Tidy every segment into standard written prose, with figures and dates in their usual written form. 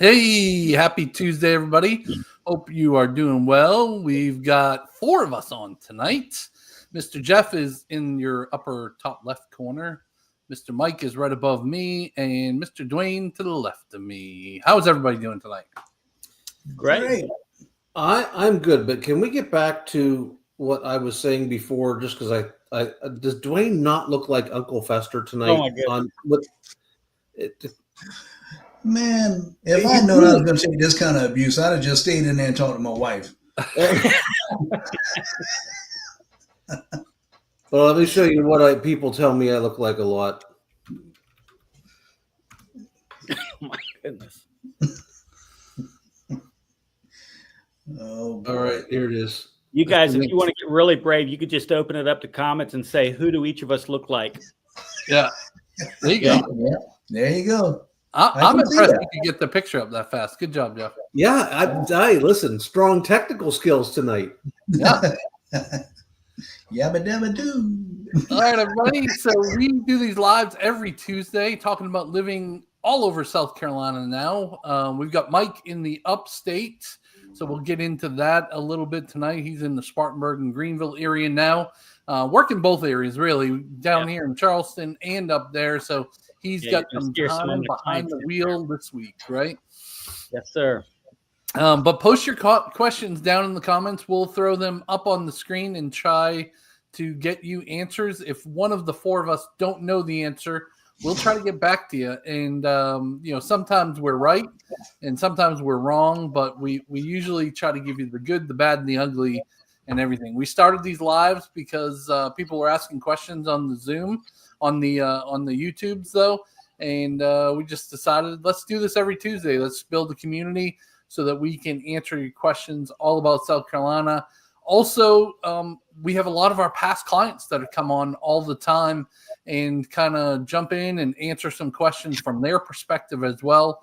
Hey, happy Tuesday, everybody. Hope you are doing well. We've got 4 of us on tonight. Mr. Jeff is in your upper top left corner. Mr. Mike is right above me, and Mr. Dwayne to the left of me. How is everybody doing tonight? Great. I'm good, but can we get back to what I was saying before? Just because I does Dwayne not look like Uncle Fester tonight? Oh my goodness. Man, if I known I was going to take this kind of abuse, I'd have just stayed in there and talked to my wife. Well, let me show you what people tell me I look like a lot. Oh my goodness. Oh, All right, here it is. You guys, if you want to get really brave, you could just open it up to comments and say, who do each of us look like? Yeah. There you go. Yeah, there you go. I'm impressed you could get the picture up that fast. Good job, Jeff. Yeah, I listen, strong technical skills tonight. Yeah. Yabba dabba doo. All right, everybody. So we do these lives every Tuesday talking about living all over South Carolina now. We've got Mike in the upstate, so we'll get into that a little bit tonight. He's in the Spartanburg and Greenville area now, working both areas, really, down here in Charleston and up there. So he's got some time behind the wheel this week, right? Yes, sir. But post your questions down in the comments. We'll throw them up on the screen and try to get you answers. If one of the 4 of us don't know the answer, we'll try to get back to you. And, sometimes we're right and sometimes we're wrong, but we usually try to give you the good, the bad, and the ugly and everything. We started these lives because people were asking questions on the Zoom, on the YouTubes, though. And we just decided, let's do this every Tuesday. Let's build a community so that we can answer your questions all about South Carolina. Also, we have a lot of our past clients that have come on all the time and kind of jump in and answer some questions from their perspective as well.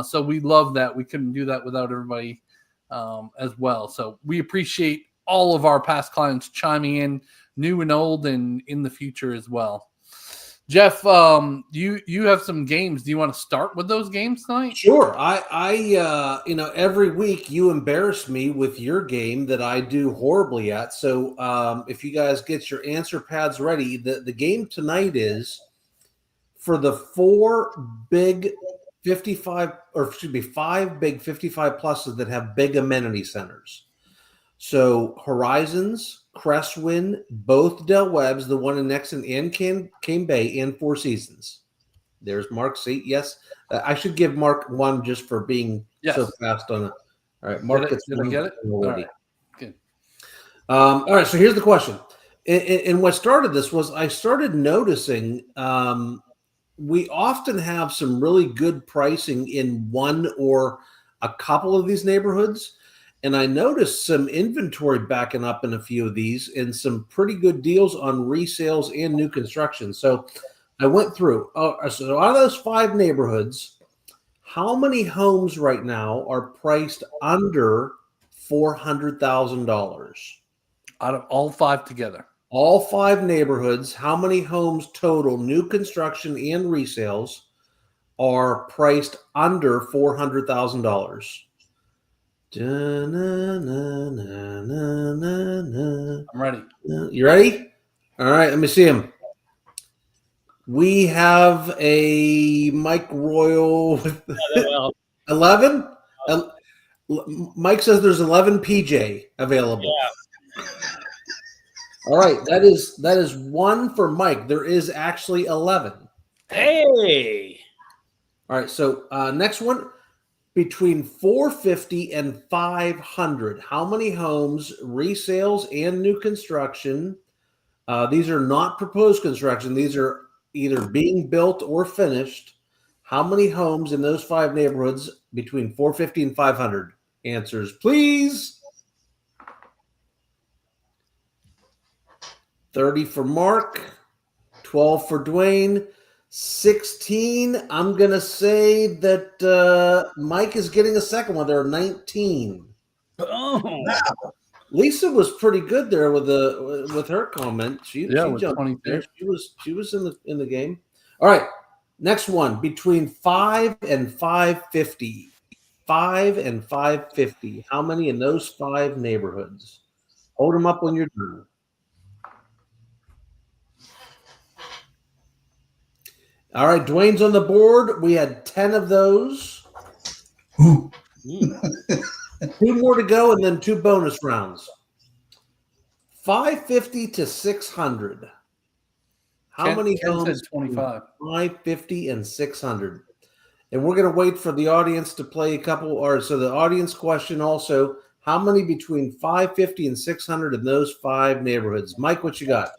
So we love that. We couldn't do that without everybody as well. So we appreciate all of our past clients chiming in, new and old, and in the future as well. Jeff, you have some games. Do you want to start with those games tonight? Sure. I every week you embarrass me with your game that I do horribly at. So if you guys get your answer pads ready, the game tonight is for the 5 big 55 pluses that have big amenity centers. So Horizons, Crestwind, both Del Webb's, the one in Nexon and Cane Bay, and Four Seasons. There's Mark's seat. Yes, I should give Mark 1 just for being so fast on it. All right, Mark gets did I get it? All right. Good. All right, so here's the question. And what started this was I started noticing we often have some really good pricing in one or a couple of these neighborhoods. And I noticed some inventory backing up in a few of these and some pretty good deals on resales and new construction. So I went through. So out of those 5 neighborhoods, how many homes right now are priced under $400,000? Out of all 5 together. All 5 neighborhoods, how many homes total, new construction and resales, are priced under $400,000? I'm ready. You ready? All right, let me see him. We have a Mike Royal with 11. Mike says there's 11 PJ available. Yeah. All right, that is 1 for Mike. There is actually 11. Hey. All right, so next one. Between 450 and 500, how many homes, resales and new construction? These are not proposed construction. These are either being built or finished. How many homes in those 5 neighborhoods between 450 and 500? Answers, please. 30 for Mark, 12 for Dwayne. 16, I'm going to say that Mike is getting a second one. There are 19. Oh, wow. Lisa was pretty good there with her comment. She jumped there. She was in the game. All right, next one between 5 and 550. 5 and 550. How many in those 5 neighborhoods? Hold them up when you're done. All right, Dwayne's on the board. We had 10 of those. Ooh. 2 more to go, and then 2 bonus rounds. 550 to 600. How Ken- many Ken said homes? 25. 550 and 600. And we're going to wait for the audience to play a couple. Or so the audience question also: how many between 550 and 600 in those 5 neighborhoods? Mike, what you got?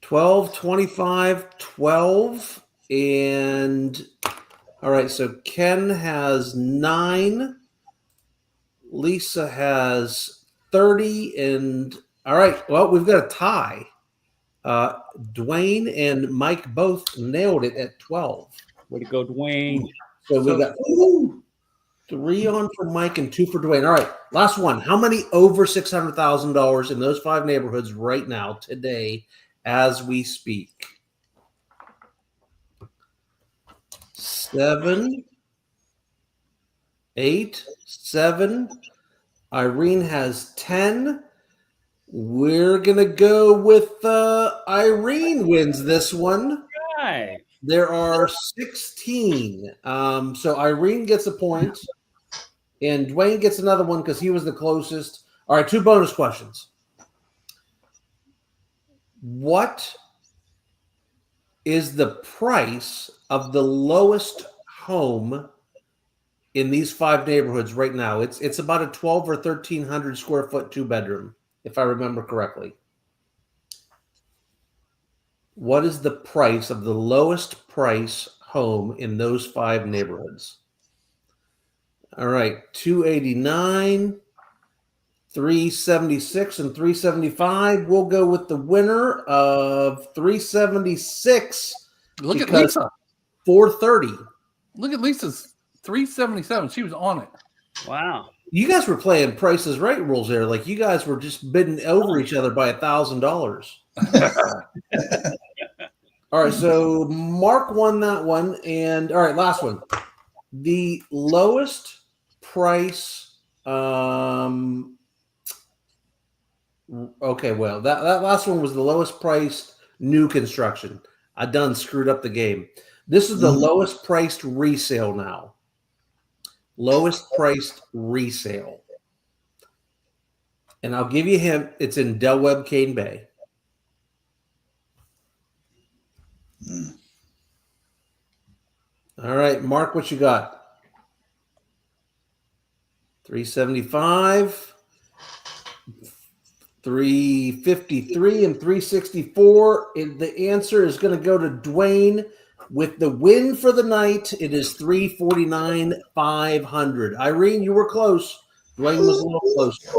12, 25, 12, and all right. So Ken has 9. Lisa has 30, and all right. Well, we've got a tie. Dwayne and Mike both nailed it at 12. Way to go, Dwayne. So we got 3 on for Mike and 2 for Dwayne. All right, last one. How many over $600,000 in those 5 neighborhoods right now, today, as we speak? 7, 8, 7. Irene has 10. We're going to go with Irene wins this one. Right. There are 16. So Irene gets a point, and Dwayne gets another one because he was the closest. All right, 2 bonus questions. What is the price of the lowest home in these 5 neighborhoods right now? It's about a 12 or 1,300 square foot 2-bedroom, if I remember correctly. What is the price of the lowest price home in those 5 neighborhoods? All right, 289, 376, and 375. We'll go with the winner of 376. Look at because Lisa. 430. Look at Lisa's 377. She was on it. Wow. You guys were playing Price is Right rules there. Like you guys were just bidding over each other by $1,000. All right, so Mark won that one. And all right, last one. The lowest price. Okay, well, that last one was the lowest priced new construction. I done screwed up the game. This is the lowest priced resale now. Lowest priced resale. And I'll give you a hint. It's in Del Webb Cane Bay. All right, Mark, what you got? 375, 353, and 364. And the answer is going to go to Dwayne with the win for the night. It is 349, 500. Irene, you were close. Dwayne was a little closer.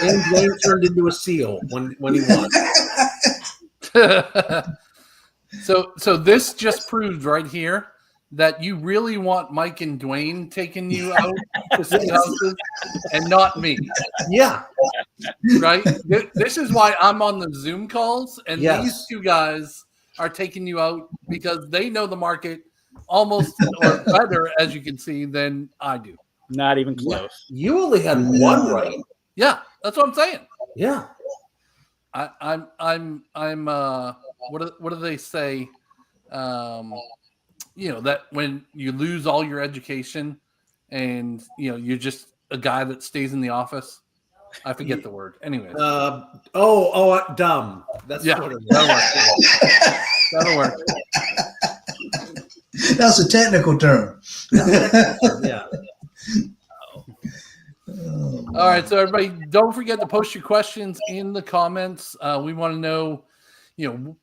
And Dwayne turned into a seal when he won. So this just proves right here that you really want Mike and Dwayne taking you out to see houses and not me. Yeah. Right? This is why I'm on the Zoom calls, and Yes. these 2 guys are taking you out because they know the market almost or better, as you can see, than I do. Not even close. You only had one right. Yeah, that's what I'm saying. Yeah. I'm what do they say? That when you lose all your education and you're just a guy that stays in the office. I forget the word. Anyways. Dumb. That's what it that'll was. work. That'll work. That's a technical term. Yeah. All right, so everybody, don't forget to post your questions in the comments. We want to know,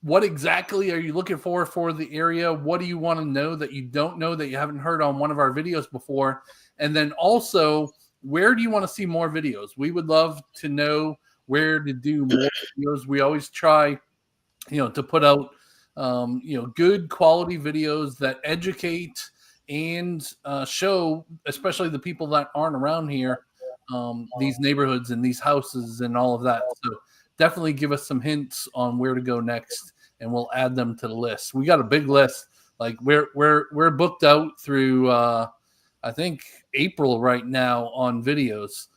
what exactly are you looking for the area? What do you want to know that you don't know that you haven't heard on one of our videos before? And then also, where do you want to see more videos? We would love to know where to do more videos. We always try, to put out, good quality videos that educate and show, especially the people that aren't around here, these neighborhoods and these houses and all of that. So definitely give us some hints on where to go next, and we'll add them to the list. We got a big list, Like we're booked out through I think April right now on videos.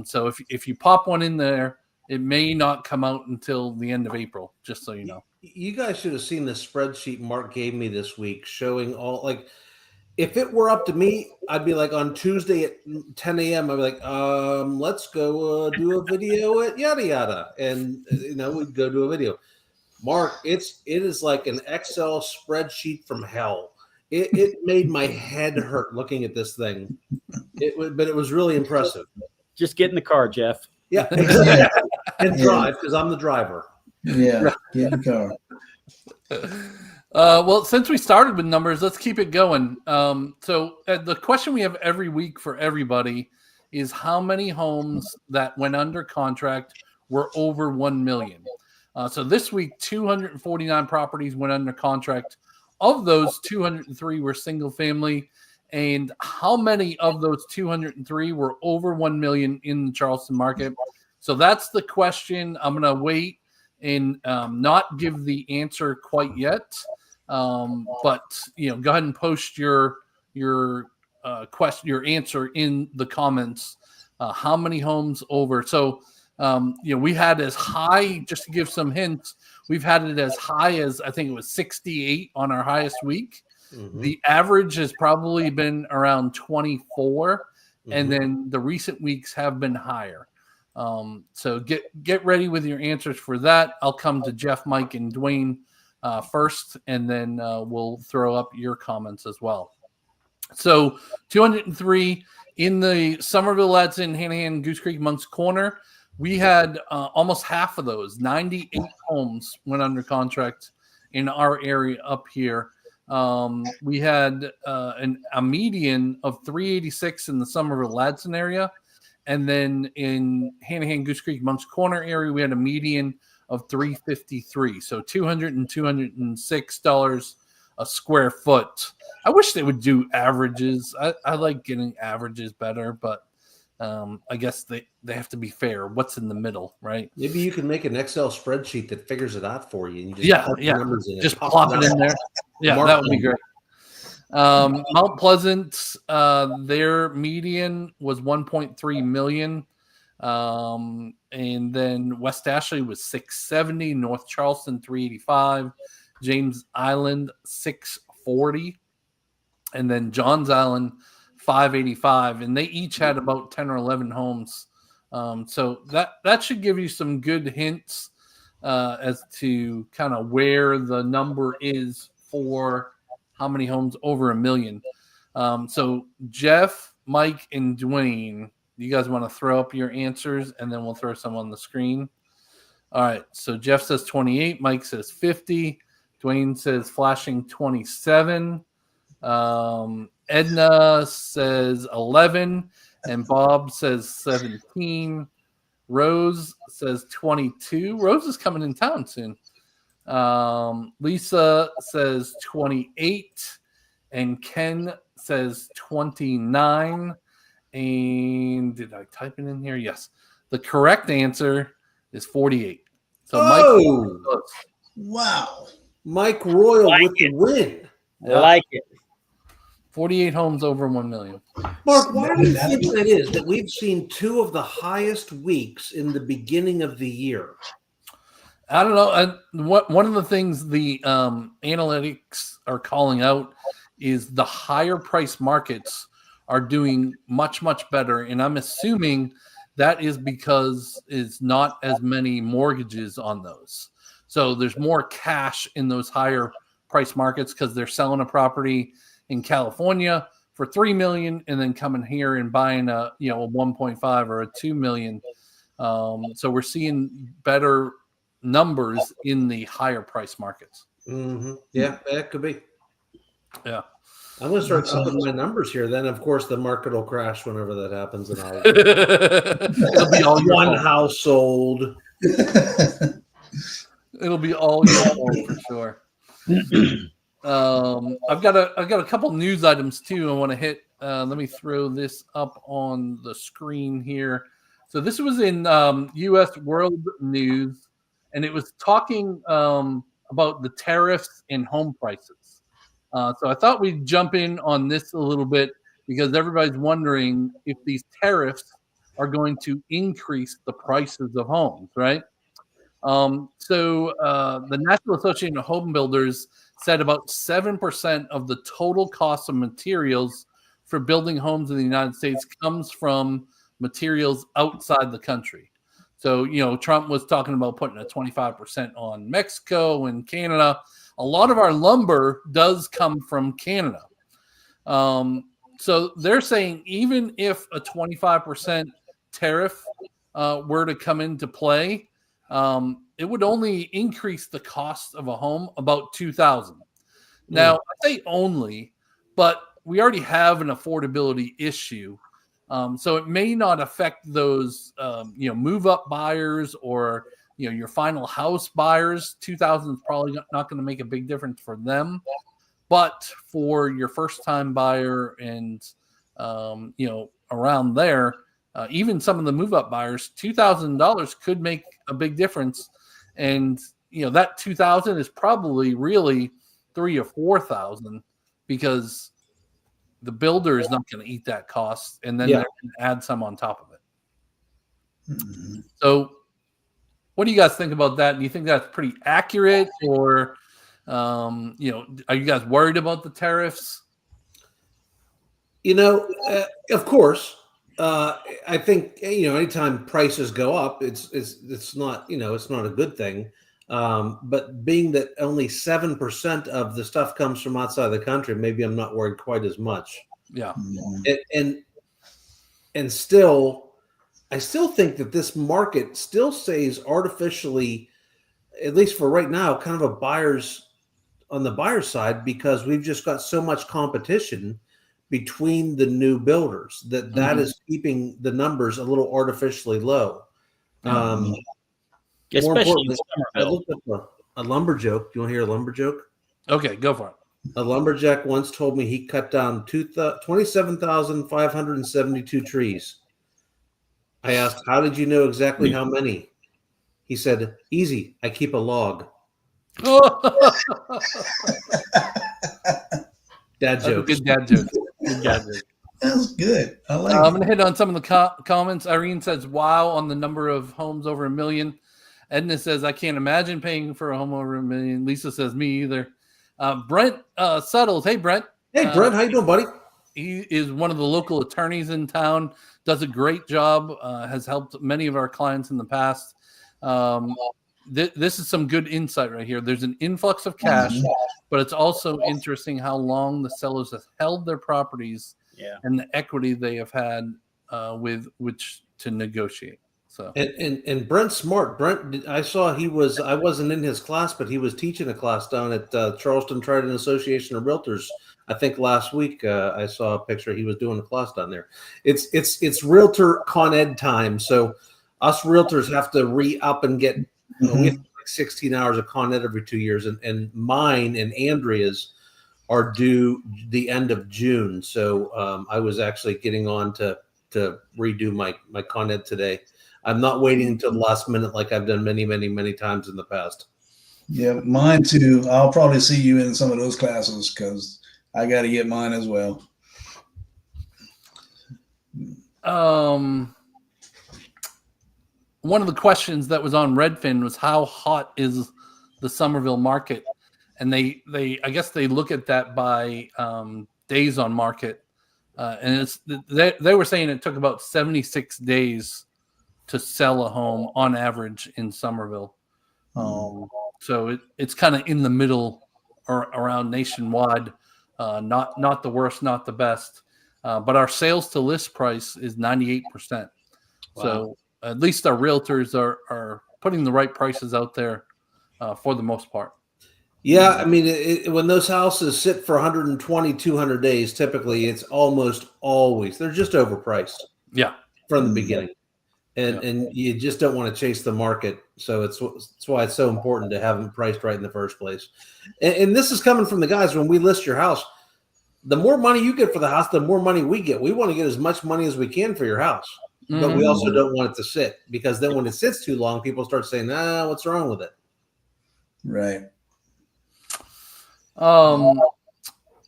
So if you pop one in there, it may not come out until the end of April. Just so you know. You guys should have seen the spreadsheet Mark gave me this week, showing all like. If it were up to me, I'd be like on Tuesday at 10 a.m. I'd be like, let's go do a video at yada yada, and we'd go do a video. Mark, it is like an Excel spreadsheet from hell. It made my head hurt looking at this thing. But it was really impressive. Just get in the car, Jeff. Yeah, exactly. And drive because I'm the driver. Yeah, get in the car. Well, since we started with numbers, let's keep it going. So the question we have every week for everybody is how many homes that went under contract were over 1 million. So this week, 249 properties went under contract. Of those, 203 were single family. And how many of those 203 were over 1 million in the Charleston market? So that's the question. I'm going to wait and not give the answer quite yet. But go ahead and post your question, your answer in the comments. How many homes over? So we had as high, just to give some hints, we've had it as high as I think it was 68 on our highest week. Mm-hmm. The average has probably been around 24, and then the recent weeks have been higher. So get ready with your answers for that. I'll come to Jeff, Mike, and Dwayne first, and then we'll throw up your comments as well. So 203 in the Somerville, Ladson, Hanahan, Goose Creek, Moncks Corner. We had almost half of those. 98 homes went under contract in our area up here. We had a median of 386 in the Somerville, Ladson area. And then in Hanahan, Goose Creek, Moncks Corner area, we had a median of 353. So $200 and $206 a square foot. I wish they would do averages. I like getting averages better, but I guess they have to be fair. What's in the middle, right? Maybe you can make an Excel spreadsheet that figures it out for you. And you just numbers in just plop it in there. Yeah, that would be great. Mount Pleasant, their median was 1.3 million. And then West Ashley was 670, North Charleston 385, James Island 640, and then Johns Island 585, and they each had about 10 or 11 homes. So that should give you some good hints as to kind of where the number is for how many homes over 1 million. So Jeff, Mike, and Dwayne, you guys want to throw up your answers, and then we'll throw some on the screen. All right. So Jeff says 28. Mike says 50. Dwayne says flashing 27. Edna says 11. And Bob says 17. Rose says 22. Rose is coming in town soon. Lisa says 28. And Ken says 29. And did I type it in here? Yes. The correct answer is 48. So Mike, wow. Mike Royal with the win. I like it. 48 homes over 1 million. Mark, why do you think that is that we've seen two of the highest weeks in the beginning of the year? I don't know. One of the things the analytics are calling out is the higher price markets are doing much, much better. And I'm assuming that is because it's not as many mortgages on those. So there's more cash in those higher price markets because they're selling a property in California for $3 million and then coming here and buying a 1.5 or a $2 million. So we're seeing better numbers in the higher price markets. Mm-hmm. Yeah, that could be. Yeah. I'm going to start upping my numbers here. Then, of course, the market will crash whenever that happens. And it'll be all one house sold. It'll be all your fault for sure. I've got a couple news items too. I want to hit. Let me throw this up on the screen here. So this was in U.S. World News, and it was talking about the tariffs and home prices. So I thought we'd jump in on this a little bit because everybody's wondering if these tariffs are going to increase the prices of homes, right? The National Association of Home Builders said about 7% of the total cost of materials for building homes in the United States comes from materials outside the country. So, Trump was talking about putting a 25% on Mexico and Canada. A lot of our lumber does come from Canada. So they're saying even if a 25% tariff were to come into play, it would only increase the cost of a home about $2,000. Now, I say only, but we already have an affordability issue. So it may not affect those, move up buyers or, your final house buyers. 2,000 is probably not going to make a big difference for them. But for your first time buyer and, around there, even some of the move up buyers, $2,000 could make a big difference. And, that 2,000 is probably really 3,000 or 4,000 because the builder is not going to eat that cost, and then they're going to add some on top of it. Mm-hmm. So what do you guys think about that? Do you think that's pretty accurate, or, are you guys worried about the tariffs? Of course, I think, anytime prices go up, it's not, it's not a good thing. But being that only 7% of the stuff comes from outside the country, maybe I'm not worried quite as much. Yeah. And still, I still think that this market still stays artificially, at least for right now, kind of on the buyer's side, because we've just got so much competition between the new builders that is keeping the numbers a little artificially low. Especially in I looked up a lumber joke. Do you want to hear a lumber joke? Okay, go for it. A lumberjack once told me he cut down 27,572 trees. I asked, how did you know exactly how many? He said, easy, I keep a log. Dad joke. Good dad joke. Good dad joke. That's good. I like it. I'm going to hit on some of the comments. Irene says, wow, on the number of homes over 1 million. Edna says, I can't imagine paying for a home over 1 million. Lisa says, me either. Brent Suttles. Hey, Brent. Hey, Brent. How you doing, buddy? He is one of the local attorneys in town, does a great job, has helped many of our clients in the past. This is some good insight right here. There's an influx of cash, but it's also interesting how long the sellers have held their properties and the equity they have had with which to negotiate. So and Brent's smart. Brent, I wasn't in his class, but he was teaching a class down at Charleston Trident Association of Realtors. I think last week I saw a picture. He was doing a class down there. It's Realtor Con Ed time. So us realtors have to re-up and get we have like 16 hours of Con Ed every 2 years, and mine and Andrea's are due the end of June. So I was actually getting on to redo my Con Ed today. I'm not waiting until the last minute like I've done many, many, many times in the past. Yeah, mine too. I'll probably see you in some of those classes because I got to get mine as well. One of the questions that was on Redfin was how hot is the Somerville market, and they I guess they look at that by days on market, and they were saying it took about 76 days to sell a home on average in Somerville. So it's kind of in the middle or around nationwide, not the worst, not the best. But our sales to list price is 98%. Wow. So at least our realtors are putting the right prices out there for the most part. Yeah, I mean, when those houses sit for 120, 200 days, typically it's almost always, they're just overpriced. Yeah. From the beginning. And you just don't want to chase the market. So that's why it's so important to have them priced right in the first place. And this is coming from the guys. When we list your house, the more money you get for the house, the more money we get. We want to get as much money as we can for your house. But we also don't want it to sit, because then when it sits too long, people start saying, what's wrong with it? Right.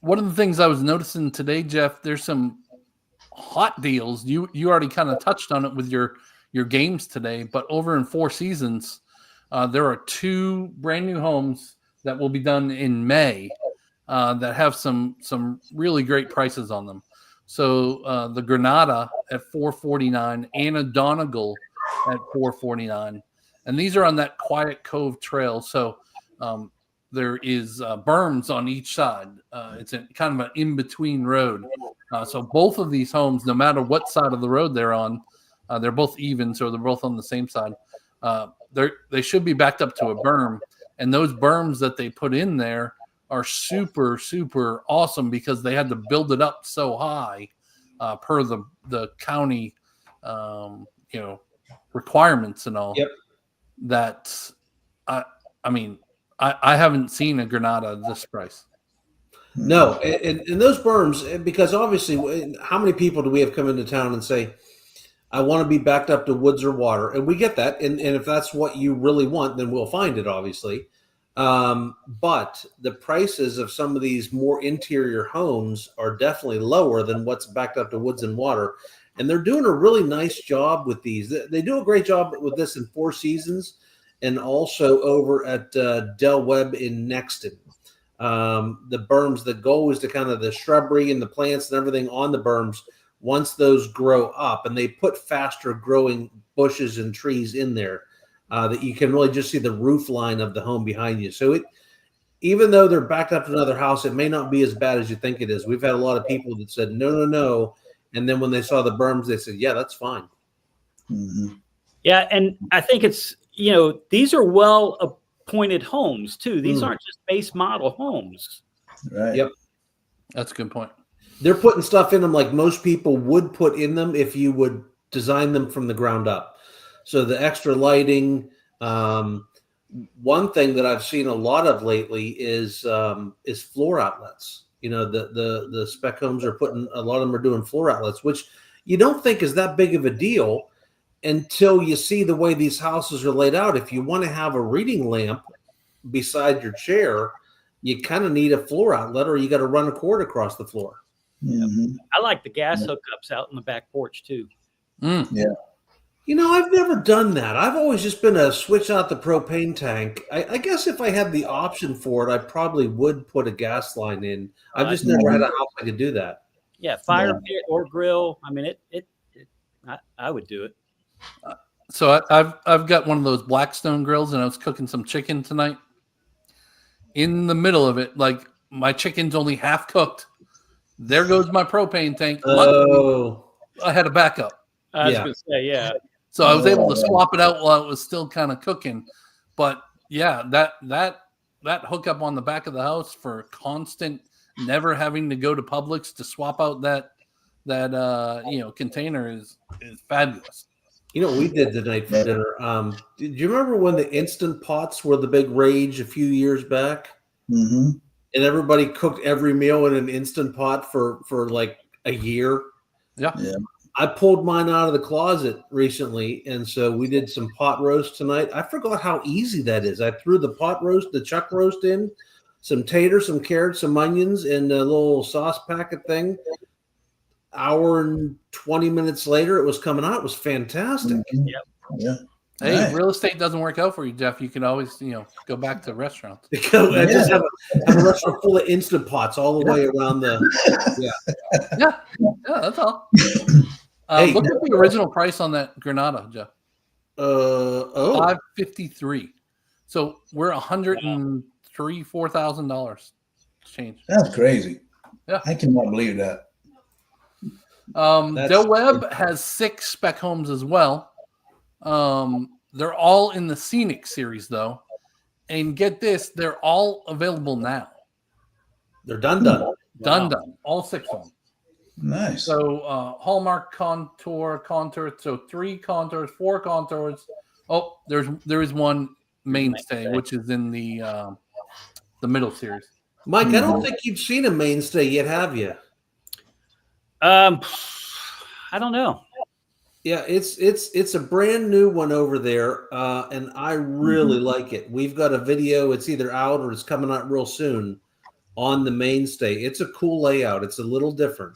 one of the things I was noticing today, Jeff, there's some hot deals. You already kind of touched on it with your games today, but over in Four Seasons, there are 2 brand new homes that will be done in May that have some really great prices on them. So the Granada at $449, Anna Donegal at $449, and these are on that Quiet Cove Trail. So there is berms on each side. It's kind of an in-between road. So both of these homes, no matter what side of the road they're on, they're both even, so they're both on the same side. They should be backed up to a berm, and those berms that they put in there are super, super awesome because they had to build it up so high per the county, requirements and all. Yep. That I mean, I haven't seen a Granada this price. No, and those berms, because obviously, how many people do we have come into town and say, I want to be backed up to woods or water? And we get that. And if that's what you really want, then we'll find it, obviously. But the prices of some of these more interior homes are definitely lower than what's backed up to woods and water. And they're doing a really nice job with these. They do a great job with this in Four Seasons and also over at Del Webb in Nexton. The berms, the goal is to kind of the shrubbery and the plants and everything on the berms. Once those grow up, and they put faster growing bushes and trees in there, that you can really just see the roof line of the home behind you. So even though they're backed up to another house, it may not be as bad as you think it is. We've had a lot of people that said, no. And then when they saw the berms, they said, yeah, that's fine. Mm-hmm. Yeah. And I think it's, these are well appointed homes too. These aren't just base model homes. Right. Yep. That's a good point. They're putting stuff in them like most people would put in them if you would design them from the ground up. So the extra lighting. One thing that I've seen a lot of lately is floor outlets. The spec homes are putting, a lot of them are doing floor outlets, which you don't think is that big of a deal until you see the way these houses are laid out. If you want to have a reading lamp beside your chair, you kind of need a floor outlet, or you got to run a cord across the floor. Mm-hmm. I like the gas hookups out in the back porch too. Yeah. I've never done that. I've always just been a switch out the propane tank. I guess if I had the option for it, I probably would put a gas line in. I've just never had a house I could do that. Yeah, fire pit or grill. I mean, I would do it. So I've got one of those Blackstone grills, and I was cooking some chicken tonight. In the middle of it, like my chicken's only half cooked. There goes my propane tank. Oh, I had a backup. I was going to say, yeah. So I was able to swap it out while it was still kind of cooking. But yeah, that hookup on the back of the house for constant, never having to go to Publix to swap out that container is fabulous. You know what we did tonight for dinner? Did you remember when the Instant Pots were the big rage a few years back? Mm-hmm. And everybody cooked every meal in an Instant Pot for like a year? Yeah. I pulled mine out of the closet recently, and so we did some pot roast tonight. I forgot how easy that is. I threw the chuck roast in, some taters, some carrots, some onions, and a little sauce packet thing. Hour and 20 minutes later, it was coming out. It was fantastic. Mm-hmm. Yep. Yeah. Hey, Nice. Real estate doesn't work out for you, Jeff. You can always, go back to restaurants. I just have a restaurant full of Instant Pots all the way around the. Yeah, that's all. Hey, look at the original price on that Granada, Jeff. $553. So we're $4,000 change. That's crazy. Yeah. I cannot believe that. Del Webb has 6 spec homes as well. They're all in the Scenic series, though. And get this, they're all available now. They're done. Done. All 6 of them. Nice. So Hallmark contour. So 3 contours, 4 contours. Oh, there is one mainstay, which is in the middle series. Mike, I don't think you've seen a mainstay yet, have you? I don't know. Yeah, it's a brand new one over there, and I really like it. We've got a video. It's either out or it's coming out real soon on the mainstay. It's a cool layout. It's a little different.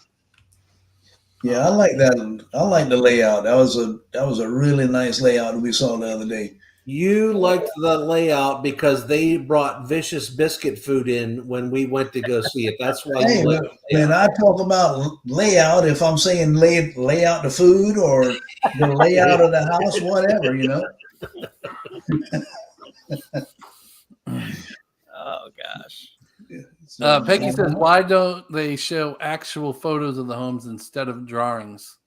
Yeah, I like that. I like the layout. That was a really nice layout that we saw the other day. You liked the layout because they brought Vicious Biscuit food in when we went to go see it. That's why Hey, you liked the when layout. I talk about layout, if I'm saying lay out the food or the layout of the house, whatever, Oh gosh. Peggy says, "Why don't they show actual photos of the homes instead of drawings?"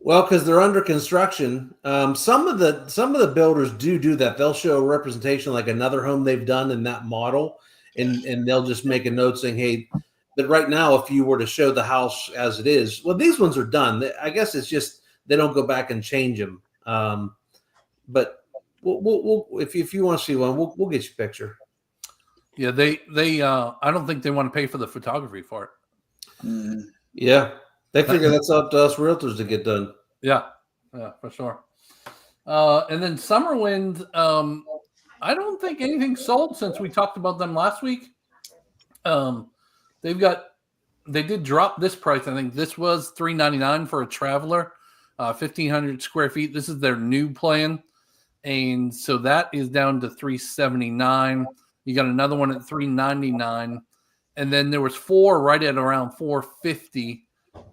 Well, because they're under construction. Some of the builders do that. They'll show a representation like another home they've done in that model, and they'll just make a note saying, "Hey." But right now, if you were to show the house as it is, well, these ones are done. I guess it's just they don't go back and change them. But we'll if you want to see one, we'll get you a picture. Yeah, they I don't think they want to pay for the photography for it. Mhm. Yeah, they figure that's up to us realtors to get done. Yeah, for sure. And then Summerwind, I don't think anything sold since we talked about them last week. They did drop this price. I think this was $399 for a traveler, 1,500 square feet. This is their new plan, and so that is down to $379. You got another one at $399, and then there was 4 right at around $450.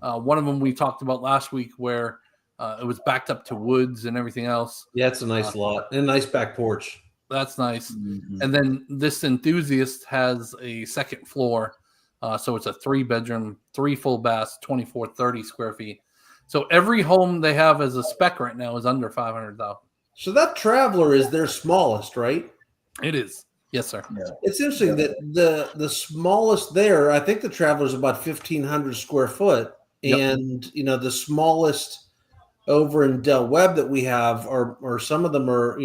One of them we talked about last week, where it was backed up to woods and everything else. Yeah, it's a nice lot and a nice back porch. That's nice. Mhm. And then this Enthusiast has a second floor. So it's a 3-bedroom, 3 full baths, 2430 square feet. So every home they have as a spec right now is under 500,000. So that Traveler is their smallest, right? It is. Yes, sir. It's interesting that the smallest there, I think the Traveler is about 1,500 square foot. Yep. And, the smallest over in Del Webb that we have or some of them are,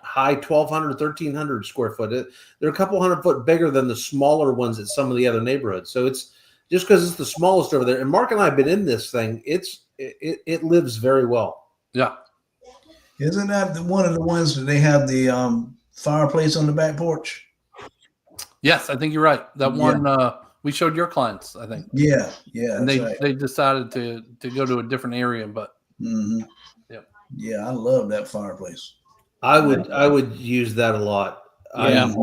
high 1,200, 1,300 square foot. They're a couple hundred foot bigger than the smaller ones at some of the other neighborhoods. So it's just because it's the smallest over there. And Mark and I have been in this thing. It lives very well. Yeah. Isn't that one of the ones that they have the fireplace on the back porch? Yes, I think you're right. That one we showed your clients, I think. Yeah, And that's right. they decided to go to a different area, but Mhm. Yep. Yeah, I love that fireplace. I would use that a lot. Yeah.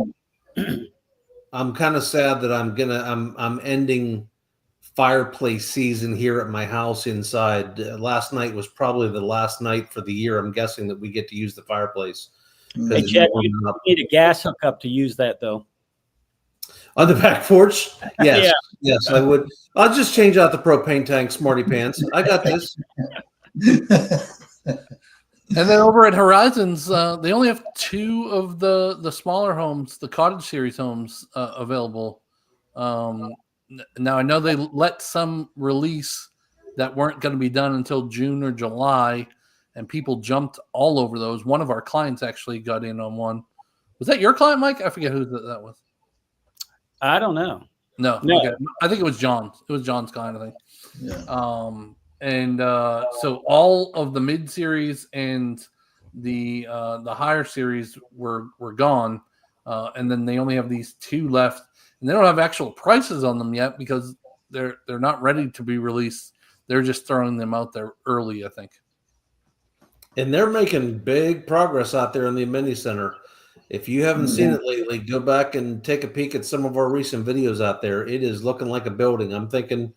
I'm kind of sad that I'm ending fireplace season here at my house inside. Last night was probably the last night for the year. I'm guessing that we get to use the fireplace. Mhm. Hey, Chad, you need a gas hookup to use that, though. On the back porch? Yes. Yeah. Yes, I would. I'll just change out the propane tank, smarty pants. I got this. and then over at Horizons, they only have 2 of the smaller homes, the Cottage Series homes, available. Now I know they let some release that weren't going to be done until June or July, and people jumped all over those. One of our clients actually got in on one. Was that your client, Mike? I forget who that was. I don't know. No. No. Okay. I think it was John's. It was John's client, I think. Yeah. And so all of the mid series and the higher series were gone, and then they only have these 2 left, and they don't have actual prices on them yet because they're not ready to be released. They're just throwing them out there early, I think. And they're making big progress out there in the amenity center. If you haven't seen it lately, go back and take a peek at some of our recent videos out there. It is looking like a building. I'm thinking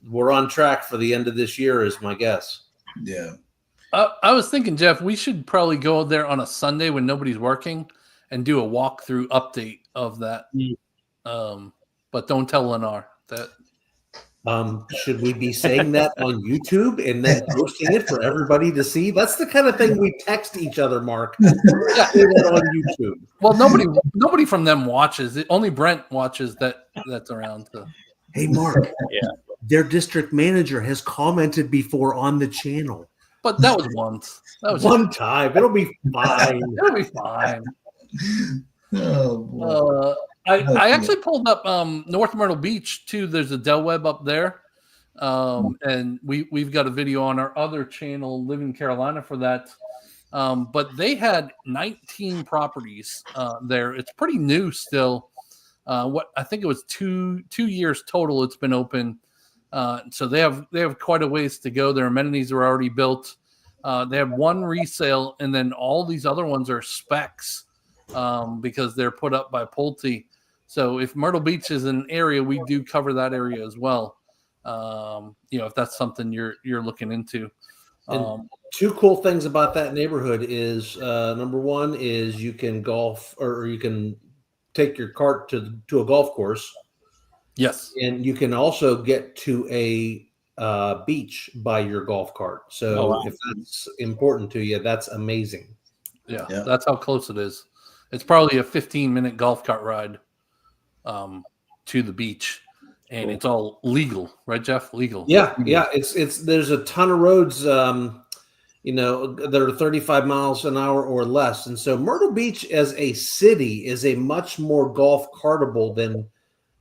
we're on track for the end of this year is my guess. Yeah. I was thinking, Jeff, we should probably go there on a Sunday when nobody's working and do a walkthrough update of that. But don't tell Lennar that. Should we be saying that on YouTube and then posting it for everybody to see? That's the kind of thing we text each other, Mark. Say that on YouTube. Well, nobody from them watches. Only Brent watches that's around. So. Hey, Mark. Yeah. Their district manager has commented before on the channel. But that was once. That was One time. It'll be fine. It'll be fine. Oh, boy. I actually pulled up North Myrtle Beach too. There's a Del Webb up there, and we've got a video on our other channel, Live in Carolina, for that. But they had 19 properties there. It's pretty new still. what I think it was 2 years total it's been open. So they have quite a ways to go. Their amenities are already built. They have one resale, and then all these other ones are specs because they're put up by Pulte. So if Myrtle Beach is an area, we do cover that area as well. If that's something you're looking into. And two cool things about that neighborhood is number one is you can golf or you can take your cart to a golf course. Yes. And you can also get to a beach by your golf cart. So if that's important to you, that's amazing. Yeah, that's how close it is. It's probably a 15-minute golf cart ride to the beach. And it's all legal, right, Jeff? Legal. Yeah. It's there's a ton of roads, that are 35 miles an hour or less. And so Myrtle Beach as a city is a much more golf cartable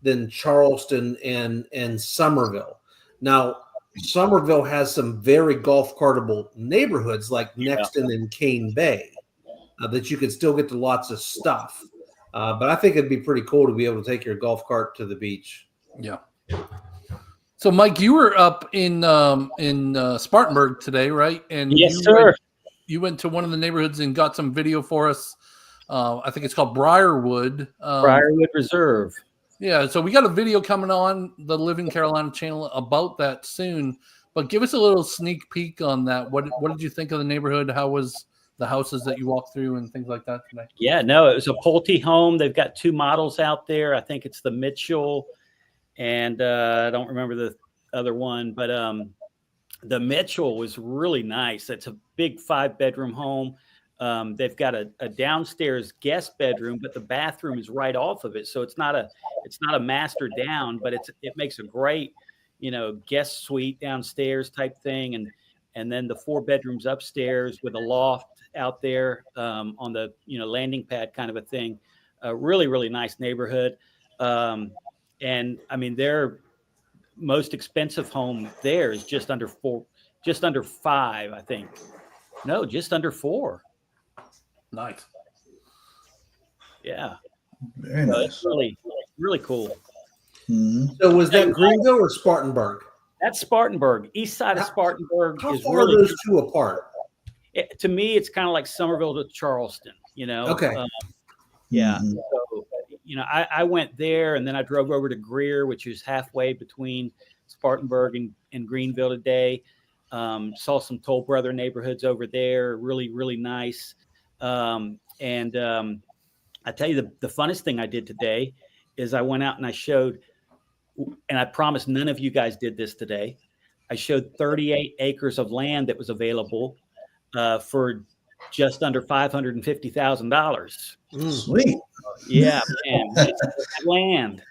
than Charleston and Somerville. Now, Somerville has some very golf cartable neighborhoods like Nexton and Cane Bay that you can still get to lots of stuff. But I think it'd be pretty cool to be able to take your golf cart to the beach. Yeah. So, Mike, you were up in Spartanburg today, right? And yes, sir. You went to one of the neighborhoods and got some video for us. I think it's called Briarwood. Briarwood Reserve. Yeah, so we got a video coming on the Living Carolina channel about that soon. But give us a little sneak peek on that. What did you think of the neighborhood? How was the houses that you walked through and things like that today? Yeah, no, it was a Pulte home. They've got 2 models out there. I think it's the Mitchell, and I don't remember the other one, but the Mitchell was really nice. It's a big 5-bedroom home. They've got a downstairs guest bedroom, but the bathroom is right off of it, so it's not a master down, but it makes a great guest suite downstairs type thing, and then the 4 bedrooms upstairs with a loft out there on the landing pad kind of a thing. Really, really nice neighborhood. And I mean, their most expensive home there is just under 5, I think. No, just under 4. Nice. Yeah. Very nice. It's really, really cool. Mm-hmm. So was that Greenville or Spartanburg? That's Spartanburg. East side of Spartanburg How is far really are those two apart? to me, it's kind of like Somerville to Charleston, Okay. Yeah. Mhm. So, I went there and then I drove over to Greer, which is halfway between Spartanburg and Greenville today. Saw some Toll Brother neighborhoods over there. Really, really nice. I tell you, the funnest thing I did today is I went out and I showed, and I promise none of you guys did this today. I showed 38 acres of land that was available for just under $550,000. Sweet. Yeah, man, it's land.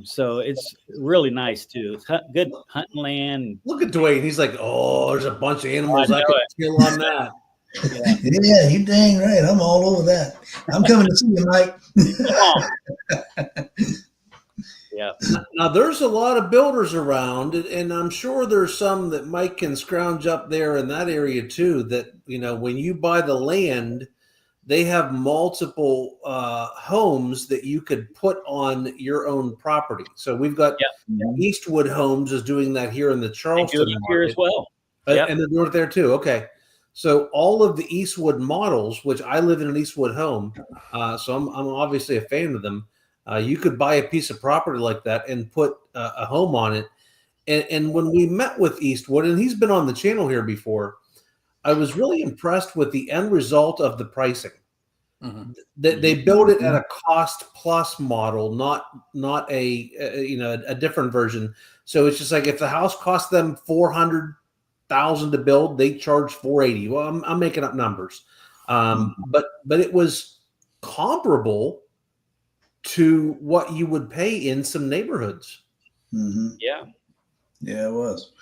So it's really nice too. It's good hunting land. Look at Dwayne. He's like, oh, there's a bunch of animals I know can it. kill on that. Yeah, you dang right. I'm all over that. I'm coming to see you, Mike. Come on. Yeah. Now, there's a lot of builders around, and I'm sure there's some that Mike can scrounge up there in that area too. That, when you buy the land, they have multiple homes that you could put on your own property. So we've got Eastwood Homes is doing that here in the Charleston They do it here as well. And they're doing it there too. Okay. So all of the Eastwood models, which I live in an Eastwood home, so I'm obviously a fan of them. You could buy a piece of property like that and put a home on it. And when we met with Eastwood, and he's been on the channel here before, I was really impressed with the end result of the pricing. Mm-hmm. They build it at a cost plus model, not a different version. So it's just like if the house cost them $400,000 to build, they charge $480,000. Well, I'm making up numbers, but it was comparable to what you would pay in some neighborhoods. Mm-hmm. Yeah. Yeah, it was.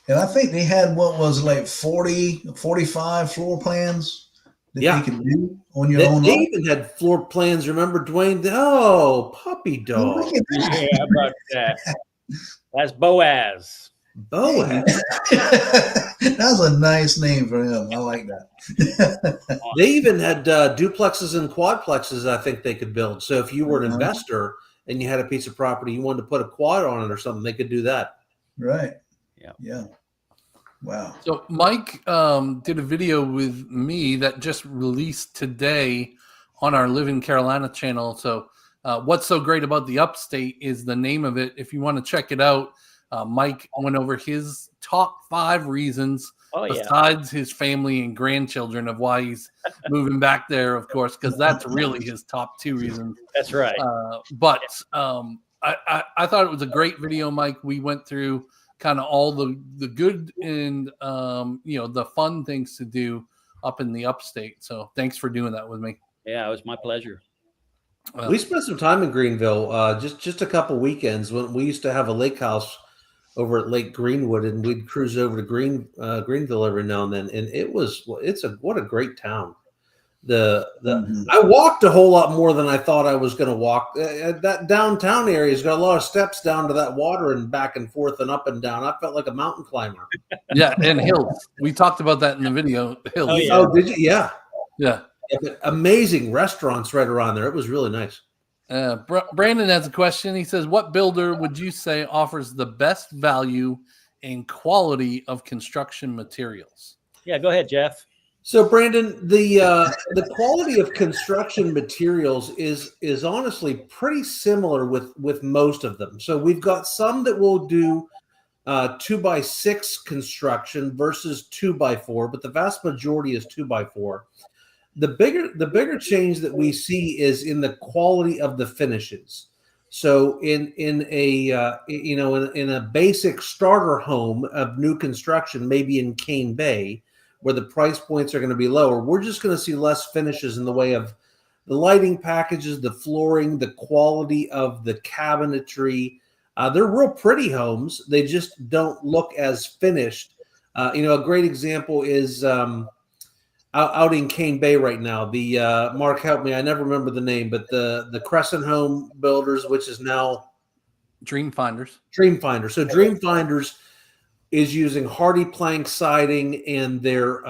And I think they had what was like 40, 45 floor plans that you could do on your own. They even had floor plans. Remember, Dwayne? Oh, puppy dog. Yeah, how about that? That's Boaz. Boaz. That's a nice name for him. I like that. They even had duplexes and quadplexes I think they could build. So if you were an investor and you had a piece of property, you wanted to put a quad on it or something, they could do that. Right. Yeah. Yeah. Wow. So Mike did a video with me that just released today on our Live in Carolina channel. So what's so great about the Upstate is the name of it. If you want to check it out, Mike went over his top 5 reasons besides his family and grandchildren of why he's moving back there, of course, because that's really his top 2 reasons. That's right. But I thought it was a great video, Mike. We went through kind of all the good and the fun things to do up in the Upstate. So thanks for doing that with me. Yeah, it was my pleasure. We spent some time in Greenville, just a couple weekends when we used to have a lake house over at Lake Greenwood, and we'd cruise over to Greenville every now and then. And what a great town. I walked a whole lot more than I thought I was going to walk. That downtown area's got a lot of steps down to that water and back and forth and up and down. I felt like a mountain climber. Yeah, and hills. We talked about that in the video. Hills. Oh, yeah. Oh, did you? Yeah. Yeah. But amazing restaurants right around there. It was really nice. Brandon has a question. He says, what builder would you say offers the best value and quality of construction materials? Yeah, go ahead, Jeff. So, Brandon, the quality of construction materials is honestly pretty similar with most of them. So we've got some that will do 2x6 construction versus 2x4, but the vast majority is 2x4. The bigger change that we see is in the quality of the finishes. So in a basic starter home of new construction, maybe in Cane Bay, where the price points are going to be lower, we're just going to see less finishes in the way of the lighting packages, the flooring, the quality of the cabinetry. They're real pretty homes. They just don't look as finished. A great example is out in Cane Bay right now. The Mark, help me, I never remember the name, but the Crescent Home Builders, which is now Dreamfinders. So Dreamfinders is using hardy plank siding, and they're